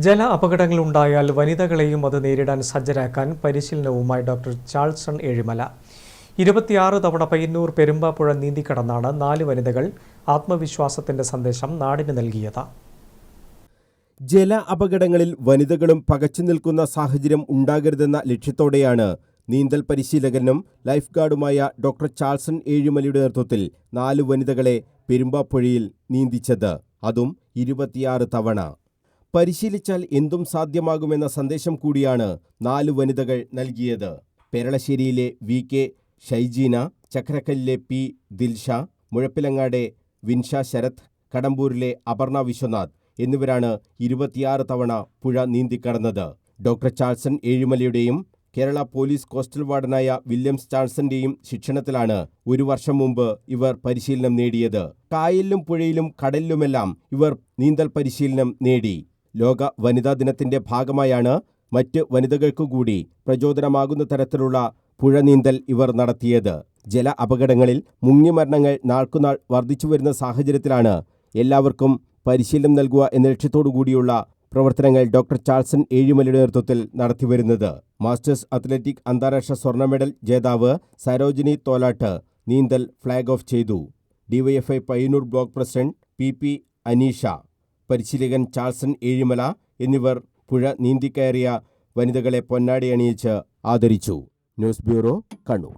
ജല അപകടങ്ങളുണ്ടായാൽ വനിതകളെയും അത് നേരിടാൻ സജ്ജരാക്കാൻ പരിശീലനവുമായി ഡോക്ടർ ചാൾസൺ ഏഴിമല 26 തവണ പയ്യന്നൂർ പെരുമ്പാപ്പുഴ നീന്തിക്കടന്നാണ് 4 വനിതകൾ ആത്മവിശ്വാസത്തിന്റെ സന്ദേശം നാടിന് നൽകിയത്. ജല അപകടങ്ങളിൽ വനിതകളും പകച്ചു നിൽക്കുന്ന സാഹചര്യം ഉണ്ടാകരുതെന്ന ലക്ഷ്യത്തോടെയാണ് നീന്തൽ പരിശീലകനും ലൈഫ് ഗാർഡുമായ ഡോക്ടർ ചാൾസൺ ഏഴിമലയുടെ നേതൃത്വത്തിൽ 4 വനിതകളെ പെരുമ്പാപ്പുഴയിൽ നീന്തിച്ചത്. അതും 26 തവണ. പരിശീലിച്ചാൽ എന്തും സാധ്യമാകുമെന്ന സന്ദേശം കൂടിയാണ് 4 വനിതകൾ നൽകിയത്. പെരളശ്ശേരിയിലെ VK ഷൈജീന, ചക്രക്കല്ലിലെ P ദിൽഷ, മുഴപ്പിലങ്ങാടെ വിൻഷ ശരത്, കടമ്പൂരിലെ അപർണ വിശ്വനാഥ് എന്നിവരാണ് 26 തവണ പുഴ നീന്തിക്കടന്നത്. ഡോക്ടർ ചാൾസൺ ഏഴിമലയുടെയും കേരള പോലീസ് കോസ്റ്റൽ വാർഡനായ വില്യംസ് ചാൾസന്റെയും ശിക്ഷണത്തിലാണ് 1 വർഷം മുമ്പ് ഇവർ പരിശീലനം നേടിയത്. കായലിലും പുഴയിലും കടലിലുമെല്ലാം ഇവർ നീന്തൽ പരിശീലനം നേടി. ലോക വനിതാ ദിനത്തിന്റെ ഭാഗമായാണ് മറ്റ് വനിതകൾക്കുകൂടി പ്രചോദനമാകുന്ന തരത്തിലുള്ള പുഴ നീന്തൽ ഇവർ നടത്തിയത്. ജല അപകടങ്ങളിൽ മുങ്ങിമരണങ്ങൾ നാൾക്കുനാൾ വർദ്ധിച്ചുവരുന്ന സാഹചര്യത്തിലാണ് എല്ലാവർക്കും പരിശീലനം നൽകുക എന്ന ലക്ഷ്യത്തോടുകൂടിയുള്ള പ്രവർത്തനങ്ങൾ ഡോക്ടർ ചാൾസൺ ഏഴിമലയുടെ നേതൃത്വത്തിൽ നടത്തിവരുന്നത്. മാസ്റ്റേഴ്സ് അത്ലറ്റിക് അന്താരാഷ്ട്ര സ്വർണ്ണ മെഡൽ ജേതാവ് സരോജിനി തോലാട്ട് നീന്തൽ ഫ്ളാഗ് ഓഫ് ചെയ്തു. DYFI Payyanur block president PP Aneesha, പരിശീലകൻ ചാൾസൺ ഏഴിമല എന്നിവർ പുഴ നീന്തിക്കയറിയ വനിതകളെ പൊന്നാടി അണിയിച്ച് ആദരിച്ചു. News bureau, Kannur.